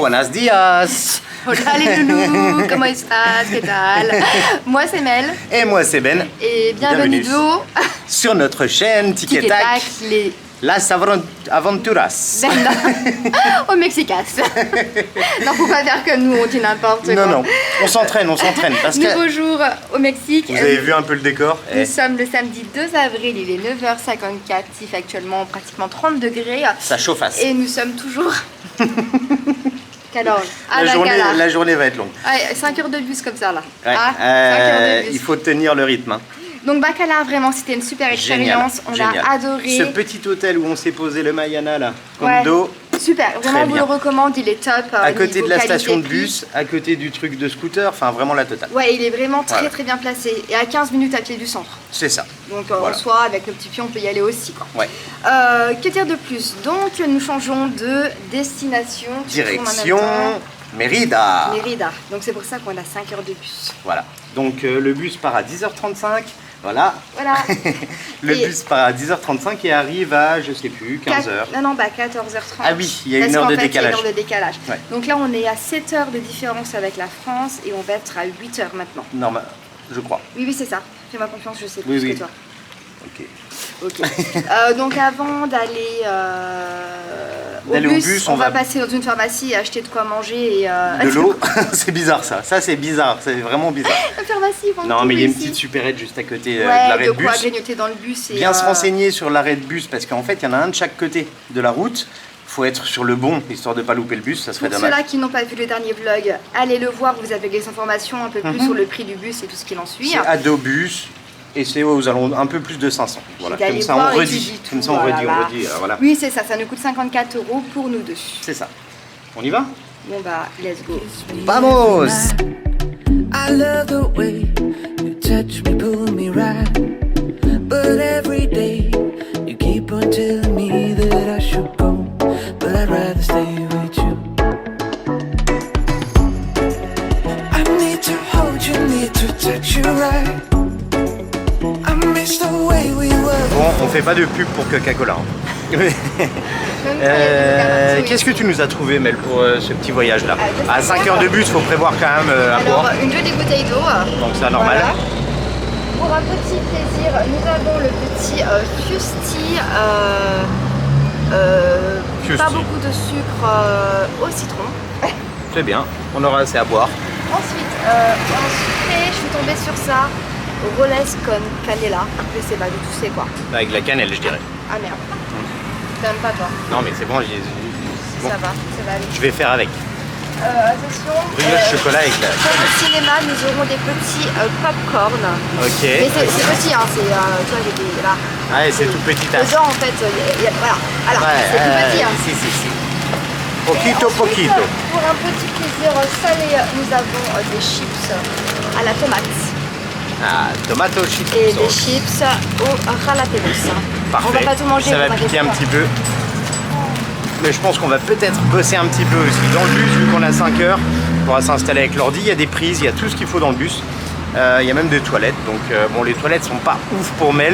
buenos días. Hola les loulous, comment estás, ¿qué tal? Moi c'est Mel. Et moi c'est Ben. Et bienvenue sur notre chaîne Tic et Tac, Las Aventuras. Au Mexicas. Non, faut pas faire comme nous, on dit n'importe quoi. Non, on s'entraîne. Nouveau jour au Mexique. Vous avez vu un peu le décor? Nous sommes le samedi 2 avril, il est 9h54, il fait actuellement pratiquement 30 degrés. Ça chauffasse. Et nous sommes toujours... Alors, la journée va être longue. Ouais, 5 heures de bus comme ça là. Ouais. 5 heures de bus. Il faut tenir le rythme. Hein. Donc Bacalar, vraiment c'était une super expérience, on a adoré. Ce petit hôtel où on s'est posé le Mayana là, Condo. Super, vraiment on vous le recommande, il est top. À côté de la station de bus, à côté du truc de scooter, enfin vraiment la totale. Ouais, il est vraiment très bien placé et à 15 minutes à pied du centre. C'est ça. Donc en soi, avec le petit pied, on peut y aller aussi quoi. Ouais. Que dire de plus? Donc nous changeons de destination. Direction Mérida. Mérida, donc c'est pour ça qu'on a 5 heures de bus. Voilà, donc le bus part à 10h35. Voilà. Le bus part à 10h35 et arrive à, je sais plus, 15h. Non, 14h30. Ah oui, il y a une heure de décalage. Il y a une heure de décalage. Ouais. Donc là, on est à 7 heures de différence avec la France et on va être à 8 heures maintenant. Normal, je crois. Oui, c'est ça. Fais-moi confiance, je sais plus que toi. Ok. Donc avant d'aller au bus, on va passer dans une pharmacie et acheter de quoi manger et de l'eau. C'est bizarre ça. Ça c'est bizarre, c'est vraiment bizarre. La pharmacie, non mais il y a une petite supérette juste à côté de l'arrêt de bus. De quoi grignoter dans le bus. Bien se renseigner sur l'arrêt de bus parce qu'en fait il y en a un de chaque côté de la route. Faut être sur le bon histoire de pas louper le bus, ça serait dommage. Pour ceux-là qui n'ont pas vu le dernier vlog, allez le voir, vous avez des informations un peu plus sur le prix du bus et tout ce qui en suit. C'est Adobus. Et c'est aux alentours un peu plus de 500. Voilà, comme ça on redit. Comme ça on redit. Voilà. Oui, c'est ça, ça nous coûte 54 € pour nous deux. C'est ça. On y va? Bon bah, let's go. Vamos! I love the way you touch me, pull me right. But every day you keep on telling me that I should go. But I'd rather stay with you. I need to hold you, need to touch you right. Bon, on fait pas de pub pour Coca-Cola. Qu'est-ce que tu nous as trouvé, Mel, pour ce petit voyage-là? À 5 heures de bus, il faut prévoir quand même à boire. Alors, une jolie bouteille d'eau. Donc c'est normal. Voilà. Pour un petit plaisir, nous avons le petit Fusti. Pas beaucoup de sucre au citron. C'est bien, on aura assez à boire. Ensuite, en sucré, je suis tombée sur ça. Roles con canela, je sais pas du tout c'est quoi. Avec la cannelle je dirais. Ah merde, t'aimes pas toi? Non mais c'est bon, bon, ça va aller. Je vais faire avec. Attention, brioche chocolat avec la... Pour le cinéma, nous aurons des petits pop-corn. Ok. Mais c'est petit, hein, c'est, tu vois, j'ai des... Là. Ah, c'est tout petit. Dedans, en fait, voilà, c'est tout petit. Hein. Si. Poquito. Pour un petit plaisir salé, nous avons des chips à la tomate. Ah, tomato chips. Et des chips au jalapenos. Parfait. On va pas tout manger. Ça va piquer un petit peu. Mais je pense qu'on va peut-être bosser un petit peu aussi dans le bus, vu qu'on a 5 heures. On pourra s'installer avec l'ordi, il y a des prises, il y a tout ce qu'il faut dans le bus. Il y a même des toilettes. Donc bon, les toilettes sont pas ouf pour Mel.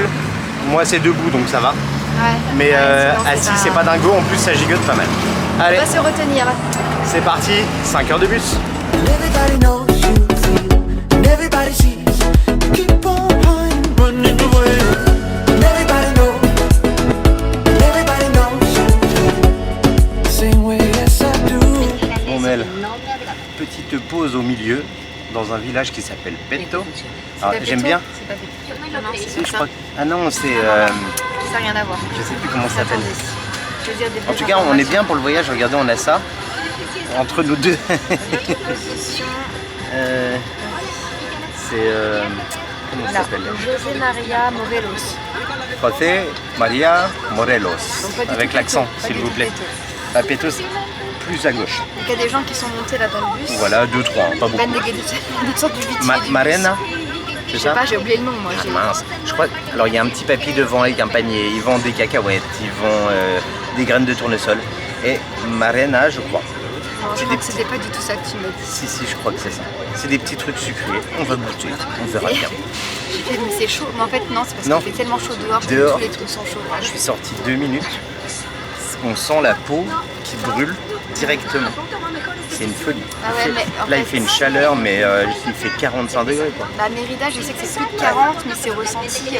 Moi c'est debout donc ça va. Ouais, mais assis c'est pas dingo, en plus ça gigote pas mal. Allez, on va se retenir. C'est parti, 5 heures de bus. Bon Mel, petite pause au milieu dans un village qui s'appelle Peto. J'aime bien. C'est pas Peto. Je crois... Ah non, c'est... Ça n'a rien à voir. Je sais plus comment ça s'appelle. En tout cas, on est bien pour le voyage. Regardez, on a ça entre nous deux. C'est... comment ça s'appelle? José Maria Morelos. José Maria Morelos. Avec l'accent, s'il vous plaît. À Peto, plus à gauche. Donc il y a des gens qui sont montés là dans le bus. Voilà, 2-3, pas beaucoup. Marena, c'est ça? Je sais pas, j'ai oublié le nom moi. Ah, mince, je crois. Alors il y a un petit papy devant avec un panier. Ils vendent des cacahuètes, ils vendent des graines de tournesol. Et Marena, je crois. Non, je crois que c'était pas du tout ça que tu m'as dit. Si, je crois que c'est ça. C'est des petits trucs sucrés. On va goûter, on verra bien. J'ai fait, mais c'est chaud. Mais en fait, non, c'est parce qu'il fait tellement chaud dehors que tous les trucs sont chauds. Je suis sorti 2 minutes. On sent la peau qui brûle directement. c'est une folie. Ah ouais, Là il fait une chaleur, mais il fait 45 degrés quoi. Bah Mérida, je sais que c'est plus de 40, mais c'est ressenti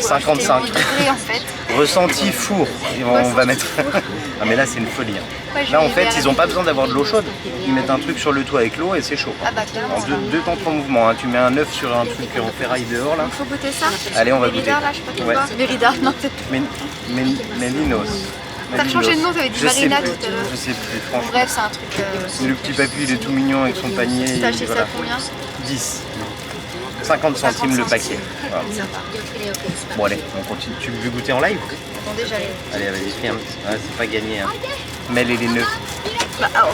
55 degrés en fait. Ressenti four. On va mettre. Ah mais là c'est une folie. Ouais, là en fait ils n'ont pas besoin d'avoir de l'eau chaude. Ils mettent un truc sur le toit avec l'eau et c'est chaud. Ah bah clairement. En deux temps en mouvement. Hein. Tu mets un œuf sur un truc en ferraille dehors là. Il faut goûter ça. Allez, on va Mérida, goûter. Là, je sais pas trop Ouais. quoi. Mérida, non c'est... Melinos. T'as changé de nom, t'avais dit Marina tout à l'heure. Je sais plus, franchement. Bref, c'est un truc... Le petit papy, il est tout mignon avec son panier. T'as acheté voilà. ça combien? 10. 50 centimes le paquet. Voilà. Sympa. Bon allez, on continue. Tu veux goûter en live? Attendez, j'arrive. Allez, vas-y, fais un petit. Ah, c'est pas gagné. Hein. Mêle les nœuds. Bah, oh.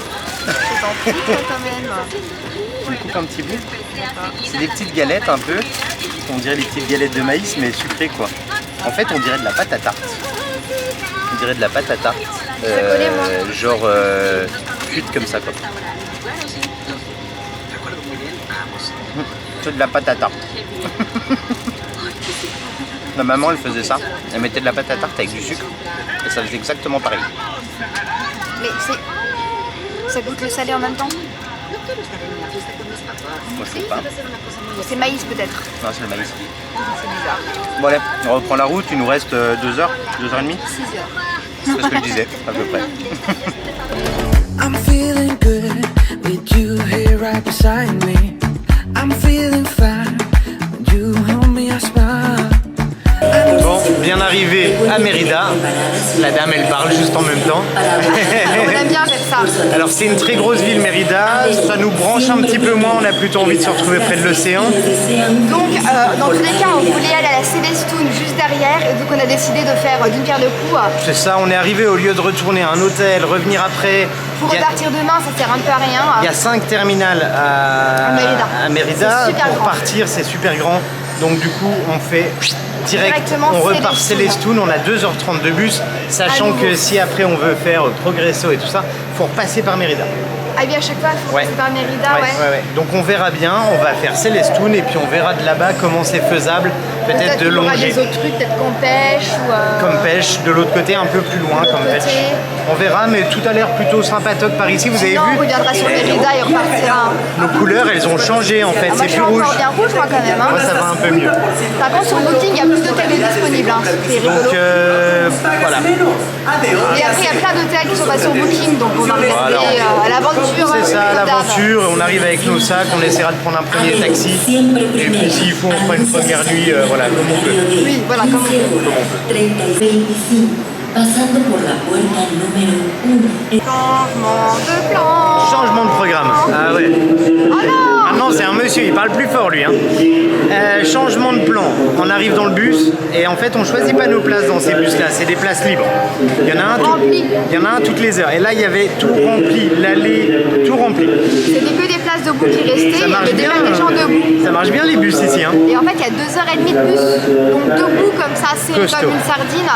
C'est en plus quand même. Tu me coupes un petit bout? C'est des petites galettes un peu. On dirait des petites galettes de maïs, mais sucrées quoi. En fait, on dirait de la pâte à tarte. On dirait de la pâte à tarte. Genre cuite comme ça quoi. C'est de la pâte à tarte. Ma maman elle faisait ça. Elle mettait de la pâte à tarte avec du sucre et ça faisait exactement pareil. Mais c'est... Ça goûte le salé en même temps? Moi je sais pas. C'est maïs peut-être? Non, c'est le maïs. C'est bizarre. Bon allez, on reprend la route, il nous reste 2 heures, 2 heures et demie. 6 heures. C'est ce que je disais, à peu près. I'm feeling good with you here right beside me. I'm feeling fine when you hold me, I smile. Bon, bien arrivé à Mérida. La dame elle parle juste en même temps. On aime bien faire ça. Alors c'est une très grosse ville Mérida, ça nous branche un petit peu moins, on a plutôt envie de se retrouver près de l'océan. Donc, dans tous les cas, on voulait aller à la Célestune juste derrière, et donc on a décidé de faire d'une pierre deux coups. C'est ça, on est arrivé au lieu de retourner à un hôtel, revenir après. Pour repartir demain, ça sert un peu à rien. Il y a 5 terminals à Mérida. C'est super Pour grand. partir, c'est super grand. Donc du coup, on fait Directement on repart Célestune. Célestune, on a 2h30 de bus, sachant que si après on veut faire Progresso et tout ça, il faut repasser par Mérida. Ah oui, à chaque fois, il faut passer par Mérida, ouais. Donc on verra bien, on va faire Célestune et puis on verra de là-bas comment c'est faisable, peut-être de qu'il y aura longer. des autres trucs, peut-être qu'on pêche ou... Comme pêche, de l'autre côté, un peu plus loin comme pêche. On verra, mais tout a l'air plutôt sympatoque par ici, vous avez Non, vu. on reviendra sur Mérida et on repartira. Nos couleurs, elles ont changé en fait, Moi, c'est je suis plus rouge. encore bien rouge, moi, quand même. Hein. Moi, ça va un peu mieux. Par contre, sur Booking, il y a plus d'hôtels disponibles. Hein. C'est rigolo. Donc voilà. Et après, il y a plein d'hôtels qui sont pas sur Booking, donc on va regarder à l'aventure. C'est ça, comme d'hab. l'aventure. On arrive avec nos sacs, on essaiera de prendre un premier taxi. Et puis s'il faut, on fera une première nuit, voilà, comme on peut. Oui, voilà, comme on peut. 30 y 25, pasando por la puerta número 1. Changement de plan. Changement de programme. Ah ouais. Oh non. Ah non, c'est un monsieur, il parle plus fort lui. Hein. Changement de plan. On arrive dans le bus et en fait on choisit pas nos places dans ces bus-là, c'est des places libres. Il y en a un toutes les heures. Et là il y y avait tout rempli, l'allée, tout rempli. C'était que des places debout qui restaient, Ça il y marche avait bien, déjà des gens debout. ça marche bien les bus ici. Hein. Et en fait, il y a 2h30 de bus, donc debout comme ça, c'est Costaud. comme une sardine.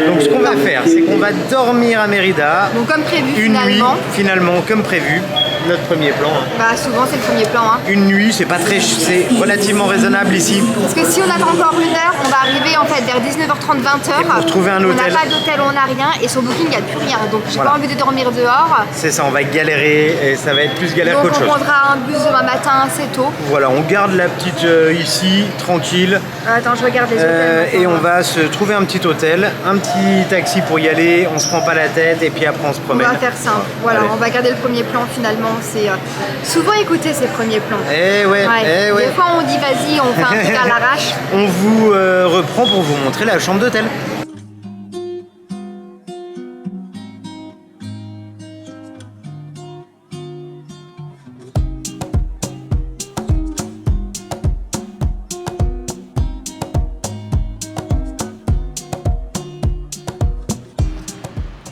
Donc ce qu'on va faire, c'est qu'on va dormir à Mérida. Donc comme prévu Une finalement. nuit, finalement, comme prévu. Notre premier plan. Hein. Bah souvent c'est le premier plan. Hein. Une nuit, c'est pas très, c'est relativement raisonnable ici. Parce que si on attend encore une heure, on va arriver en fait vers 19h30, 20h. Et pour trouver un hôtel. On n'a pas d'hôtel, on n'a rien. Et sur Booking, il n'y a plus rien. Donc j'ai Voilà. pas envie de dormir dehors. C'est ça, on va galérer et ça va être plus galère Donc qu'autre on chose. prendra un bus demain matin assez tôt. Voilà, on garde la petite ici, tranquille. Attends, je regarde les hôtels. Et maintenant. on va se trouver un petit hôtel, un petit taxi pour y aller, on se prend pas la tête et puis après on se On promène. va faire simple. Voilà, Allez. on va garder le premier plan finalement. C'est souvent écouter ces premiers plans. Eh ouais, eh ouais. Des fois on dit vas-y, on fait un truc à l'arrache. On vous reprend pour vous montrer la chambre d'hôtel.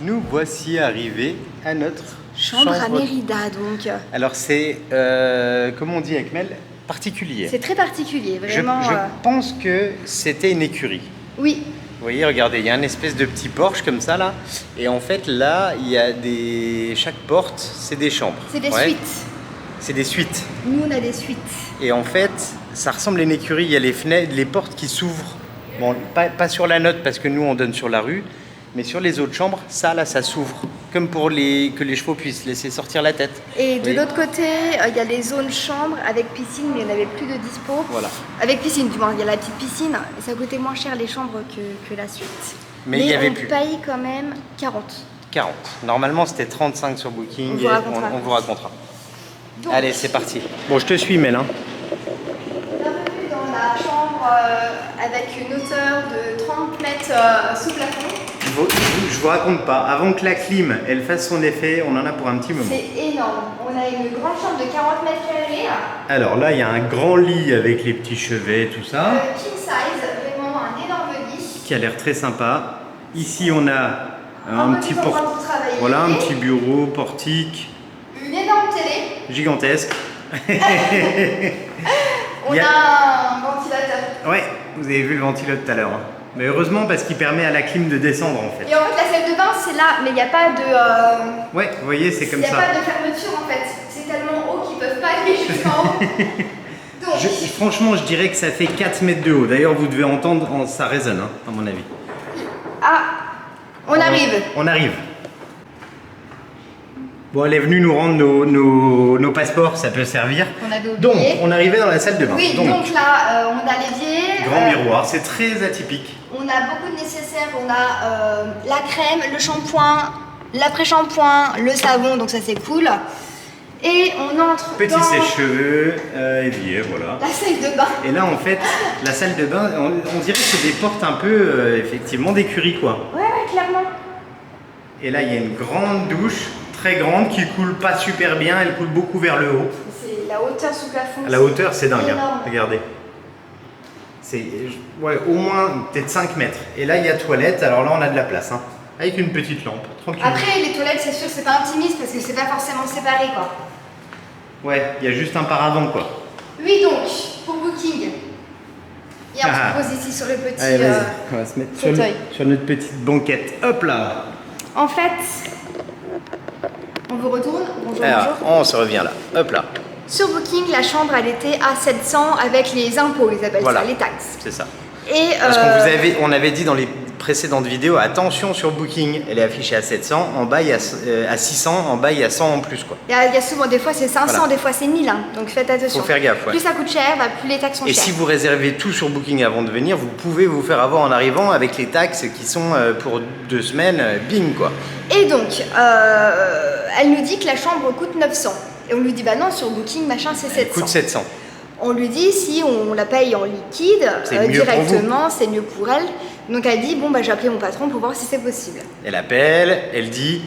Nous voici arrivés à notre Chambre à Mérida donc. Alors c'est, comment on dit Akmel, particulier. C'est très particulier, vraiment. Je pense que c'était une écurie. Oui, Vous voyez, regardez, il y a une espèce de petit porche comme ça là. Et en fait là, il y a des... Chaque porte, c'est des chambres. c'est des Ouais. suites. C'est des suites. Nous on a des suites. Et en fait, ça ressemble à une écurie. Il y a les fenêtres, les portes qui s'ouvrent. Bon, pas sur la note parce que nous on donne sur la rue. Mais sur les autres chambres, ça là, ça s'ouvre. Comme pour que les chevaux puissent laisser sortir la tête. Et de l'autre côté, il y a les zones chambres avec piscine, mais il n'y en avait plus de dispo. Voilà. Avec piscine, du moins, il y a la petite piscine. Et ça coûtait moins cher les chambres que la suite. Mais il y avait plus. On paye quand même 40. 40. Normalement, c'était 35 sur Booking. On vous racontera. Donc, allez, c'est parti. Bon, je te suis, Mel. Bienvenue dans la chambre avec une hauteur de 30 mètres sous plafond. Je vous raconte pas. Avant que la clim elle fasse son effet, on en a pour un petit moment. C'est énorme. On a une grande chambre de 40 mètres carrés. Alors là, il y a un grand lit avec les petits chevets, tout ça. King size, vraiment un énorme lit. Qui a l'air très sympa. Ici, on a un petit Voilà, un petit bureau, portique. Une énorme télé. Gigantesque. On a un ventilateur. Ouais, vous avez vu le ventilateur tout à l'heure. Mais heureusement parce qu'il permet à la clim de descendre en fait. Et en fait la salle de bain c'est là, mais il n'y a pas de... Ouais, vous voyez c'est comme ça. Il n'y a pas de fermeture en fait. C'est tellement haut qu'ils ne peuvent pas aller jusqu'en haut. Donc... franchement je dirais que ça fait 4 mètres de haut. D'ailleurs vous devez entendre, ça résonne hein, à mon avis. Ah, on arrive. On arrive. Bon, elle est venue nous rendre nos passeports, ça peut servir. On avait oublié. Donc, on arrivait dans la salle de bain. Oui, donc là, on a l'évier. Grand miroir, c'est très atypique. On a beaucoup de nécessaires. On a la crème, le shampoing, l'après-shampoing, le savon, donc ça c'est cool. Et on entre Petit sèche-cheveux, évier, voilà. La salle de bain. Et là, en fait, la salle de bain, on dirait que c'est des portes un peu, effectivement, d'écurie, quoi. Ouais, clairement. Et là, il y a une grande douche. Très grande qui coule pas super bien, elle coule beaucoup vers le haut. C'est la hauteur sous plafond. La hauteur c'est dingue, hein. Regardez. C'est ouais, au moins peut-être 5 mètres. Et là il y a toilette, alors là on a de la place, hein, avec une petite lampe, tranquille. Après les toilettes c'est sûr c'est pas intimiste parce que c'est pas forcément séparé quoi. Ouais, il y a juste un paravent quoi. Oui donc, pour Booking, et on se pose ici sur le petit allez, on va se mettre sur notre petite banquette. Hop là. En fait... On vous retourne. Bonjour, alors, bonjour. on se revient là. Hop là. Sur Booking, la chambre, elle était à 700 avec les impôts, ils appellent ça, les taxes. C'est ça. Et parce qu'on avait dit dans les précédentes vidéos, attention sur Booking, elle est affichée à 700, en bas il y a à 600, en bas il y a 100 en plus quoi. Il y a souvent, des fois c'est 500, voilà. Des fois c'est 1000, hein, donc faites attention. Faut faire gaffe. Ouais. Plus ça coûte cher, plus les taxes sont chères. Et si vous réservez tout sur Booking avant de venir, vous pouvez vous faire avoir en arrivant avec les taxes qui sont pour 2 semaines, bing quoi. Et donc, elle nous dit que la chambre coûte 900. Et on lui dit, bah non, sur Booking, machin, c'est 700. Elle coûte 700. On lui dit, si on la paye en liquide, directement, c'est mieux pour elle. Donc elle dit, bon, bah j'ai appelé mon patron pour voir si c'est possible. Elle appelle, elle dit,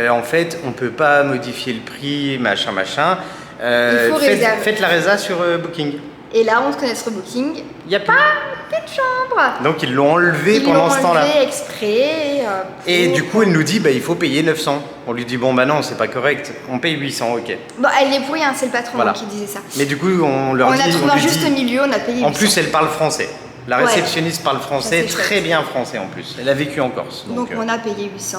en fait, on peut pas modifier le prix, machin. Faites la résa sur Booking. Et là, on se connaît sur Booking. Il n'y a pas de chambre. Donc ils l'ont enlevé pendant ce temps-là. Ils l'ont enlevé exprès. Et du coup, elle nous dit, bah il faut payer 900. On lui dit, bon bah non, c'est pas correct. On paye 800, ok. Bon, elle est pour rien, c'est le patron qui disait ça. Mais du coup, on leur dit... On a trouvé un juste milieu, on a payé 800. En plus, elle parle français. La réceptionniste parle français, très bien français en plus. Elle a vécu en Corse. Donc on a payé 800.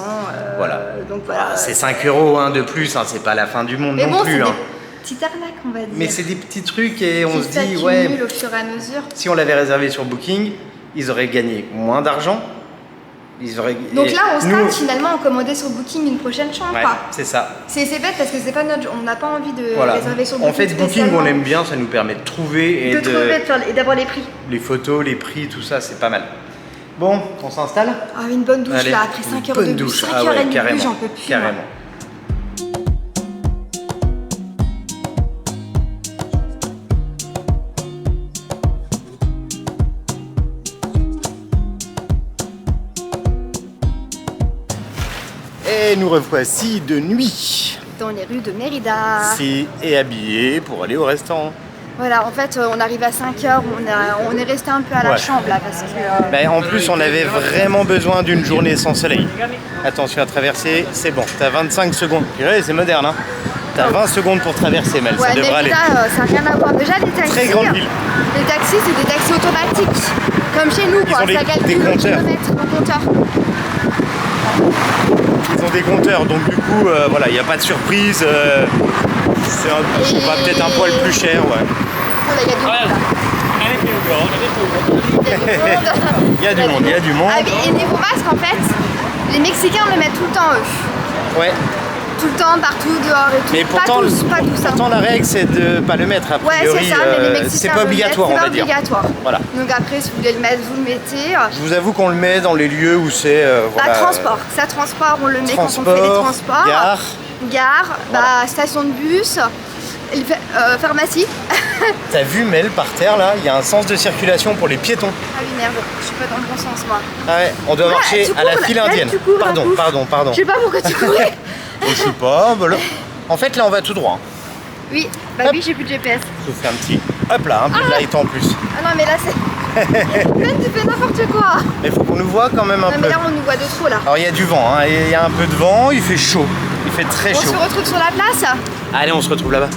Voilà. Donc voilà. C'est 5 € hein, de plus, hein, c'est pas la fin du monde mais non bon, plus. Hein. Petite arnaque, on va dire. Mais c'est des petits trucs et on se dit, ouais, au fur et à mesure. Si on l'avait réservé sur Booking, ils auraient gagné moins d'argent. Donc là, on start finalement à commander sur Booking une prochaine chambre. Ouais, c'est ça. C'est bête parce que c'est pas notre, on n'a pas envie de réserver sur Booking. En fait, Booking, on aime bien, ça nous permet de trouver et d'avoir les prix. Les photos, les prix, tout ça, c'est pas mal. Bon, on s'installe. Ah, une bonne douche là, après 5 heures de douche. 5 heures et demie de douche, j'en peux plus. Carrément. Et nous revoici de nuit. Dans les rues de Mérida. Et habillés pour aller au restaurant. Voilà, en fait, on arrive à 5 heures, on est resté un peu à la chambre là parce que... En plus, on avait vraiment besoin d'une journée sans soleil. Attention à traverser, c'est bon, t'as 25 secondes. C'est moderne, hein. T'as 20 secondes pour traverser, Mel, ça devrait aller. Ça n'a rien à voir. Déjà, les taxis, très grande ville. Les taxis, c'est des taxis automatiques. Comme chez nous, quoi. Ça calcule le kilomètre au compteur. Ils ont des compteurs, donc du coup, voilà, il n'y a pas de surprise. C'est peut-être un poil plus cher, ouais. Il y a du monde. Il y a du monde. Et niveau masque, en fait, Les Mexicains le mettent tout le temps, eux. Ouais. Tout le temps, partout, dehors et tout. Mais pourtant, pas tous, pourtant la règle c'est de pas le mettre a Ouais, priori. c'est ça, mais les Mexicains c'est pas obligatoire, le mettent, on va dire. C'est pas obligatoire. Voilà. Donc après, si vous voulez le mettre, vous le mettez. Je vous avoue qu'on le met dans les lieux où c'est voilà, transport. Ça, transport, on le met transport, quand on fait les transports. Gare. Voilà. Station de bus, pharmacie. T'as vu Mel par terre là, il y a un sens de circulation pour les piétons. Ah oui, merde, je suis pas dans le bon sens moi. Ah ouais, on doit marcher à la file indienne. Pardon. Je sais pas pourquoi tu courais. Je sais pas, voilà. En fait là on va tout droit. Oui, bah Hop. oui, j'ai plus de GPS. Je vous fais un petit, hop là, un peu de light en plus. Ah non, mais là c'est. Là tu fais n'importe quoi. Mais faut qu'on nous voit quand même un Non, peu. mais là on nous voit de trop là. Alors il y a du vent, hein. Il y a un peu de vent, il fait chaud. Il fait très chaud. On se retrouve sur la place. Allez, on se retrouve là-bas.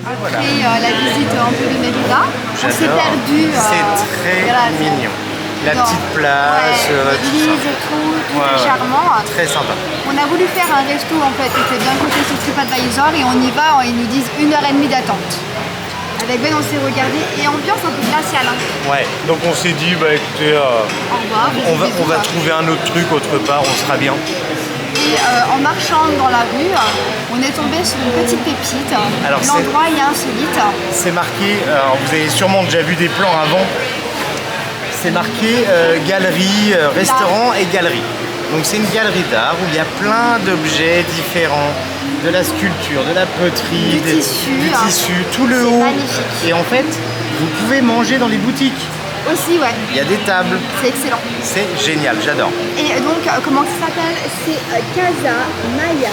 Après la visite un peu de Mérida, on s'est perdu. C'est très mignon. La petite place, l'église et tout est charmant. Très sympa. On a voulu faire un resto en fait qui était bien coté sur TripAdvisor et on y va, ils nous disent 1h30 d'attente. Avec Ben on s'est regardé et ambiance un peu glaciale. Ouais, donc on s'est dit bah écoutez, Au revoir, on va trouver un autre truc autre part, on sera bien. Et en marchant dans la rue, on est tombé sur une petite pépite. L'endroit est insolite. C'est marqué, alors vous avez sûrement déjà vu des plans avant, c'est marqué galerie, restaurant et galerie. Donc c'est une galerie d'art où il y a plein d'objets différents, de la sculpture, de la poterie, du tissu, tout le haut. Magnifique. Et en fait, vous pouvez manger dans les boutiques. Aussi, ouais. Il y a des tables. C'est excellent. C'est génial, j'adore. Et donc, comment ça s'appelle? C'est Casa Maya,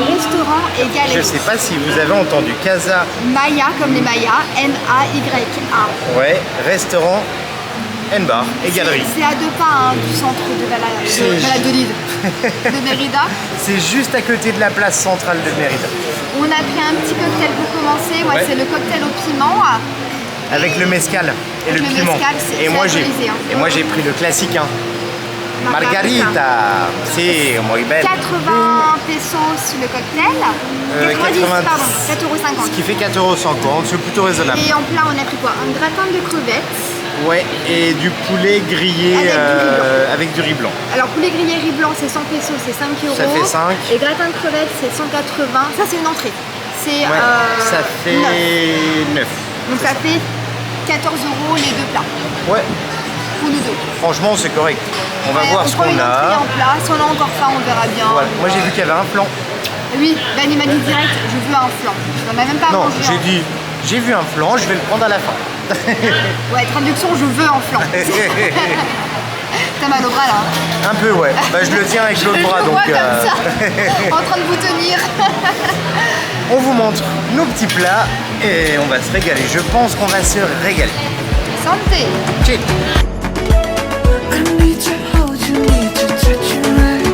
restaurant et galerie. Je sais pas si vous avez entendu Casa Maya comme les Mayas, M-A-Y-A. Ouais, restaurant, bar et galerie. C'est à 2 pas du centre de Valladolid, de Mérida. C'est juste à côté de la place centrale de Mérida. On a pris un petit cocktail pour commencer. Moi, c'est le cocktail au piment. Avec le mezcal et le piment. Et moi j'ai pris le classique. Margarita. C'est muy belle. 80 pesos le cocktail. 90, pardon, 4,50 €. Ce qui fait 4,50 €, c'est plutôt raisonnable. Et en plat, on a pris quoi? Un gratin de crevettes. Ouais, et du poulet grillé avec du riz blanc. Alors poulet grillé riz blanc, c'est 100 pesos, c'est 5 €. Ça fait 5. Et gratin de crevettes, c'est 180. Ça, c'est une entrée. C'est ça fait 9. Donc ça fait 14 € les 2 plats. Ouais. Pour nous deux. Franchement, c'est correct. On va voir ce qu'on a. En plat. Si on a encore faim, on verra bien. Voilà. Moi, j'ai vu qu'il y avait un flan. Oui, Ben il m'a dit direct, je veux un flan. On n'a même pas mangé. Non, j'ai dit, j'ai vu un flan, je vais le prendre à la fin. Ouais, traduction, je veux un flan. T'as mal au bras là? Un peu, ouais. Bah, je le tiens avec l'autre bras, donc. Comme ça, en train de vous tenir. On vous montre nos petits plats et on va se régaler. Je pense qu'on va se régaler. Santé. Cheers. I need to hold you, need to touch you right.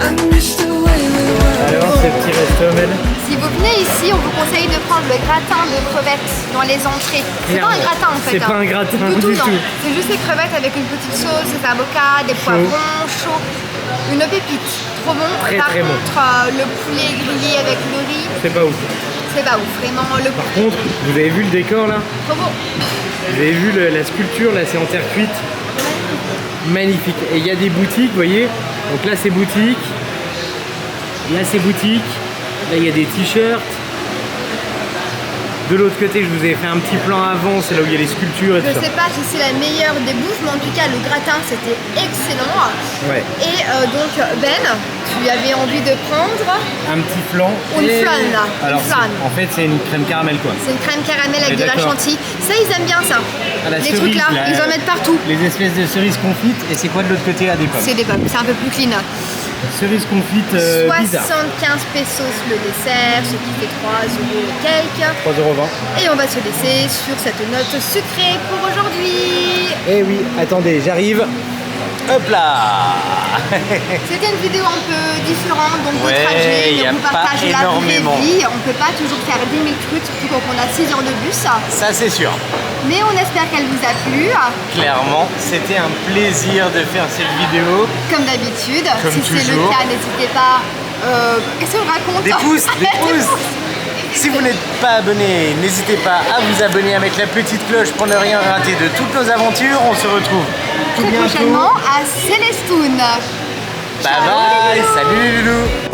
I miss the way we were. Alors, ce petit resto, Mel. Si vous venez ici, on vous conseille de prendre le gratin de crevettes dans les entrées. C'est pas un gratin en fait. C'est pas un gratin du tout. C'est juste des crevettes avec une petite sauce, des avocats, des poivrons chauds. Une pépite. Trop bon. Très, Par très bon. contre, le poulet grillé avec le riz, C'est pas ouf. c'est pas ouf. Vraiment, le Par contre, vous avez vu le décor là? trop bon. Vous avez vu la sculpture là, c'est en terre cuite. Magnifique. Et il y a des boutiques, vous voyez. Donc là c'est boutique. Là c'est boutique. Là, il y a des t-shirts. De l'autre côté, je vous ai fait un petit plan avant, c'est là où il y a les sculptures et tout Je ça. sais pas si c'est la meilleure des bouffes, mais en tout cas, le gratin, c'était excellent. Ouais. Et donc, Ben, tu avais envie de prendre Un petit flan. une et- flan, là. Alors, Une flan. en fait, c'est une crème caramel quoi. C'est une crème caramel avec de la d'accord. chantilly. Ça, ils aiment bien ça. Ah, la Les cerise, trucs là, là, ils en mettent partout. Les espèces de cerises confites. Et c'est quoi de l'autre côté? À des pommes. C'est des pommes, c'est un peu plus clean. Cerises confites bizarres. 75 pesos le dessert, ce qui fait 3 € le cake. 3,20 €. Et on va se laisser sur cette note sucrée pour aujourd'hui. Eh oui, attendez, j'arrive. Hop là. C'était une vidéo un peu différente, donc de Ouais, trajet, y mais a on vous pas partage la énormément. vraie vie. On peut pas toujours faire 10 000 trucs, surtout quand on a 6 heures de bus. Ça c'est sûr. Mais on espère qu'elle vous a plu. Clairement, c'était un plaisir de faire cette vidéo. Comme d'habitude, Comme si c'est le toujours. cas, n'hésitez pas. Qu'est-ce qu'on raconte? Des pouces, des pouces. Si vous n'êtes pas abonné, n'hésitez pas à vous abonner, à mettre la petite cloche pour ne rien rater de toutes nos aventures. On se retrouve tout Très bientôt. prochainement à Célestune. Bye bye, salut les loulous.